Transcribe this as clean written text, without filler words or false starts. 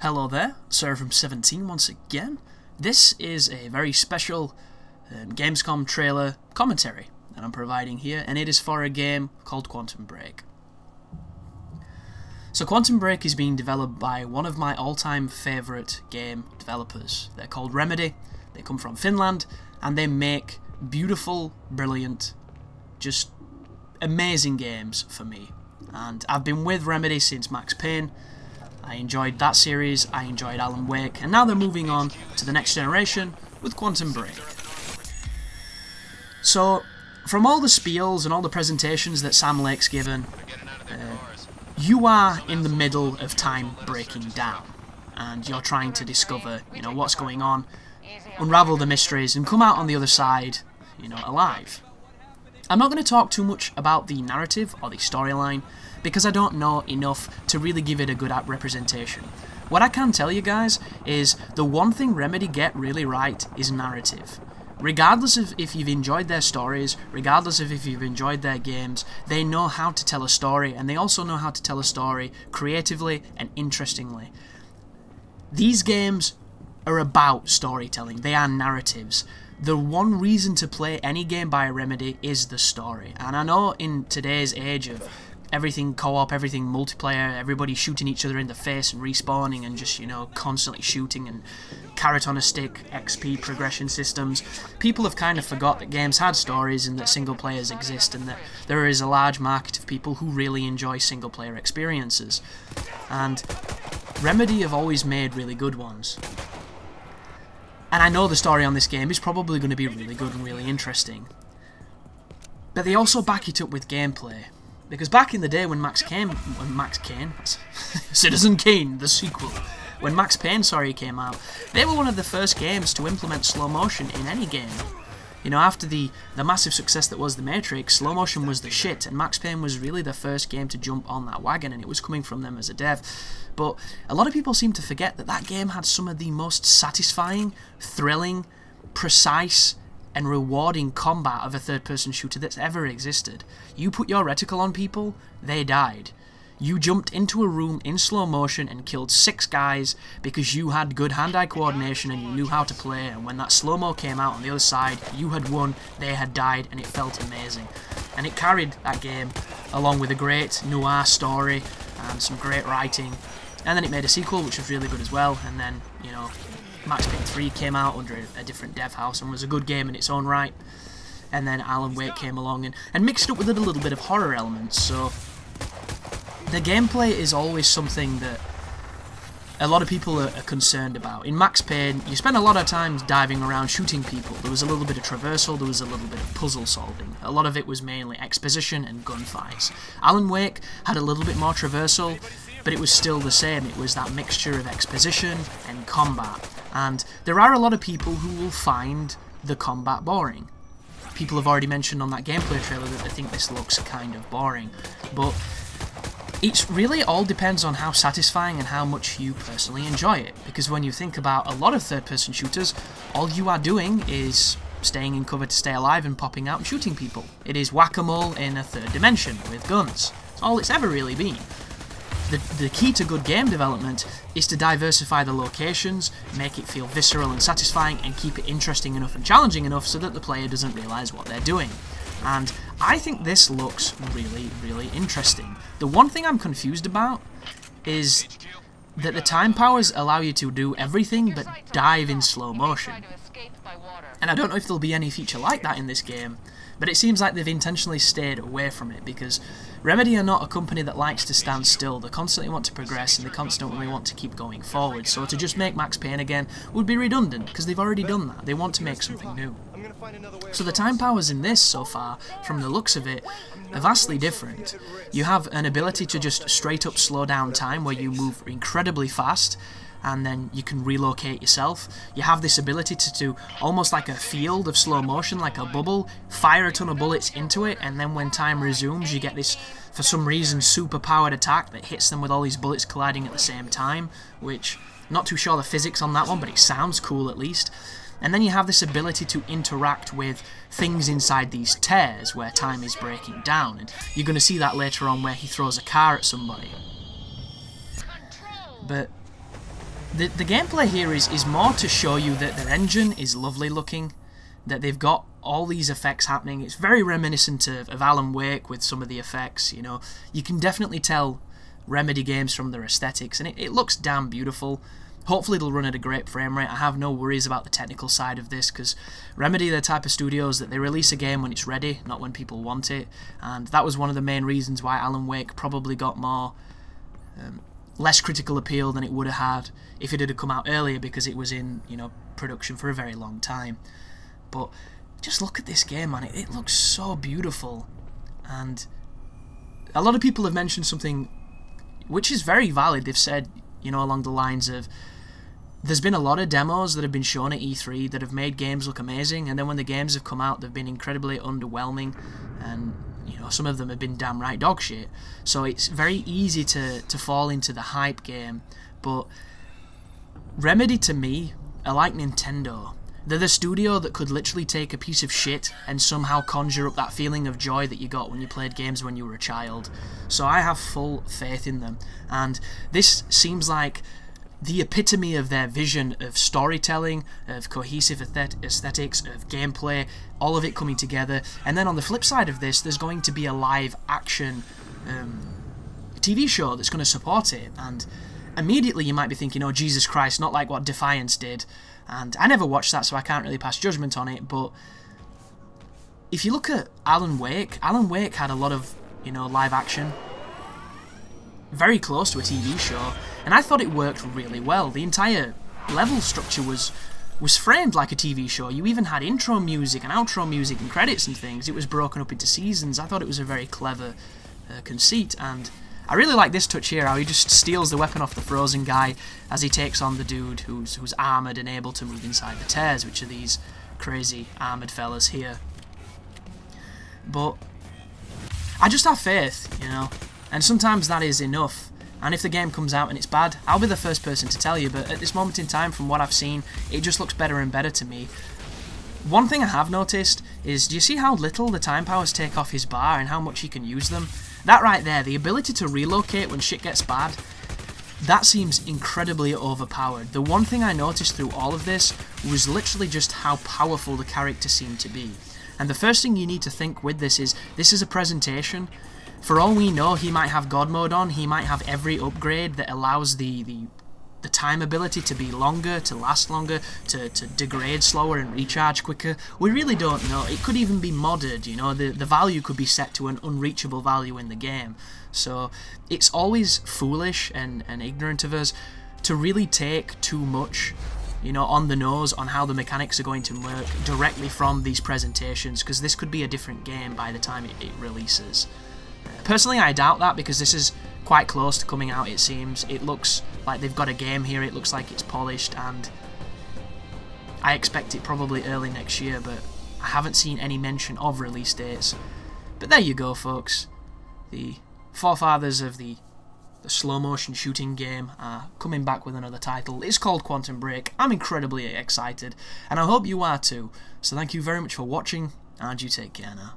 Hello there, Sarah from 17 once again. This is a very special Gamescom trailer commentary that I'm providing here, and it is for a game called Quantum Break. So Quantum Break is being developed by one of my all-time favourite game developers. They're called Remedy, they come from Finland, and they make beautiful, brilliant, just amazing games for me. And I've been with Remedy since Max Payne. I enjoyed that series, I enjoyed Alan Wake, and now they're moving on to the next generation with Quantum Break. So, from all the spiels and all the presentations that Sam Lake's given, you are in the middle of time breaking down, and you're trying to discover, what's going on, unravel the mysteries, and come out on the other side, alive. I'm not going to talk too much about the narrative or the storyline, because I don't know enough to really give it a good representation. What I can tell you guys is the one thing Remedy get really right is narrative. Regardless of if you've enjoyed their stories, regardless of if you've enjoyed their games, they know how to tell a story, and they also know how to tell a story creatively and interestingly. These games are about storytelling, they are narratives. The one reason to play any game by Remedy is the story, and I know in today's age of everything co-op, everything multiplayer, everybody shooting each other in the face and respawning and just, constantly shooting and carrot on a stick, XP progression systems. People have kind of forgot that games had stories and that single players exist and that there is a large market of people who really enjoy single player experiences. And Remedy have always made really good ones. And I know the story on this game is probably going to be really good and really interesting. But they also back it up with gameplay. Because back in the day when Citizen Kane, the sequel, when Max Payne, came out, they were one of the first games to implement slow motion in any game. After the massive success that was The Matrix, slow motion was the shit, and Max Payne was really the first game to jump on that wagon, and it was coming from them as a dev. But a lot of people seem to forget that that game had some of the most satisfying, thrilling, precise, and rewarding combat of a third-person shooter that's ever existed. You put your reticle on people, they died. You jumped into a room in slow motion and killed 6 guys because you had good hand-eye coordination and you knew how to play, and when that slow-mo came out on the other side, you had won, they had died, and it felt amazing. And it carried that game, along with a great noir story and some great writing. And then it made a sequel, which was really good as well, and then, Max Payne 3 came out under a different dev house and was a good game in its own right. And then Alan Wake came along and mixed it up with a little bit of horror elements. So the gameplay is always something that a lot of people are concerned about. In Max Payne, you spend a lot of time diving around shooting people. There was a little bit of traversal, there was a little bit of puzzle solving. A lot of it was mainly exposition and gunfights. Alan Wake had a little bit more traversal, but it was still the same. It was that mixture of exposition and combat. And there are a lot of people who will find the combat boring. People have already mentioned on that gameplay trailer that they think this looks kind of boring. But it's really all depends on how satisfying and how much you personally enjoy it. Because when you think about a lot of third-person shooters, all you are doing is staying in cover to stay alive and popping out and shooting people. It is whack-a-mole in a third dimension with guns. It's all it's ever really been. The key to good game development is to diversify the locations, make it feel visceral and satisfying, and keep it interesting enough and challenging enough so that the player doesn't realise what they're doing. And I think this looks really, really interesting. The one thing I'm confused about is that the time powers allow you to do everything but dive in slow motion. And I don't know if there'll be any feature like that in this game, but it seems like they've intentionally stayed away from it, because Remedy are not a company that likes to stand still. They constantly want to progress and they constantly want to keep going forward. So to just make Max Payne again would be redundant, because they've already done that. They want to make something new. So the time powers in this, so far, from the looks of it, are vastly different. You have an ability to just straight up slow down time, where you move incredibly fast, and then you can relocate yourself. You have this ability to do almost like a field of slow motion, like a bubble, fire a ton of bullets into it, and then when time resumes you get this, for some reason, super powered attack that hits them with all these bullets colliding at the same time, which, not too sure the physics on that one, but it sounds cool at least. And then you have this ability to interact with things inside these tears where time is breaking down, and you're going to see that later on where he throws a car at somebody. But The gameplay here is more to show you that their engine is lovely looking, that they've got all these effects happening. It's very reminiscent of Alan Wake with some of the effects, you know. You can definitely tell Remedy games from their aesthetics, and it looks damn beautiful. Hopefully it'll run at a great frame rate. I have no worries about the technical side of this, because Remedy are the type of studios that they release a game when it's ready, not when people want it, and that was one of the main reasons why Alan Wake probably got more less critical appeal than it would have had if it had come out earlier, because it was in, you know, production for a very long time. But just look at this game, man. It looks so beautiful, and a lot of people have mentioned something which is very valid. They've said, you know, along the lines of, there's been a lot of demos that have been shown at E3 that have made games look amazing, and then when the games have come out, they've been incredibly underwhelming, and, you know, some of them have been damn right dog shit. So it's very easy to fall into the hype game. But Remedy, to me, are like Nintendo. They're the studio that could literally take a piece of shit and somehow conjure up that feeling of joy that you got when you played games when you were a child. So I have full faith in them, and this seems like the epitome of their vision of storytelling, of cohesive aesthetics, of gameplay, all of it coming together. And then on the flip side of this, there's going to be a live action TV show that's going to support it, and immediately you might be thinking, oh Jesus Christ, not like what Defiance did. And I never watched that, so I can't really pass judgment on it, but if you look at Alan Wake had a lot of, you know, live action, very close to a TV show, and I thought it worked really well. The entire level structure was framed like a TV show. You even had intro music and outro music and credits and things. It was broken up into seasons. I thought it was a very clever conceit, and I really like this touch here, how he just steals the weapon off the frozen guy as he takes on the dude who's armoured and able to move inside the tears, which are these crazy armoured fellas here. But I just have faith, you know, and sometimes that is enough. And if the game comes out and it's bad, I'll be the first person to tell you, but at this moment in time, from what I've seen, it just looks better and better to me. One thing I have noticed is, do you see how little the time powers take off his bar and how much he can use them? That right there, the ability to relocate when shit gets bad, that seems incredibly overpowered. The one thing I noticed through all of this was literally just how powerful the character seemed to be. And the first thing you need to think with this is a presentation. For all we know, he might have God mode on, he might have every upgrade that allows the time ability to be longer, to last longer, to degrade slower and recharge quicker. We really don't know. It could even be modded, you know, the value could be set to an unreachable value in the game. So it's always foolish and ignorant of us to really take too much, you know, on the nose on how the mechanics are going to work directly from these presentations, because this could be a different game by the time it releases. Personally, I doubt that, because this is quite close to coming out, it seems. It looks like they've got a game here, it looks like it's polished, and I expect it probably early next year, but I haven't seen any mention of release dates. But there you go, folks. The forefathers of the slow motion shooting game are coming back with another title. It's called Quantum Break. I'm incredibly excited, and I hope you are too. So thank you very much for watching, and you take care now.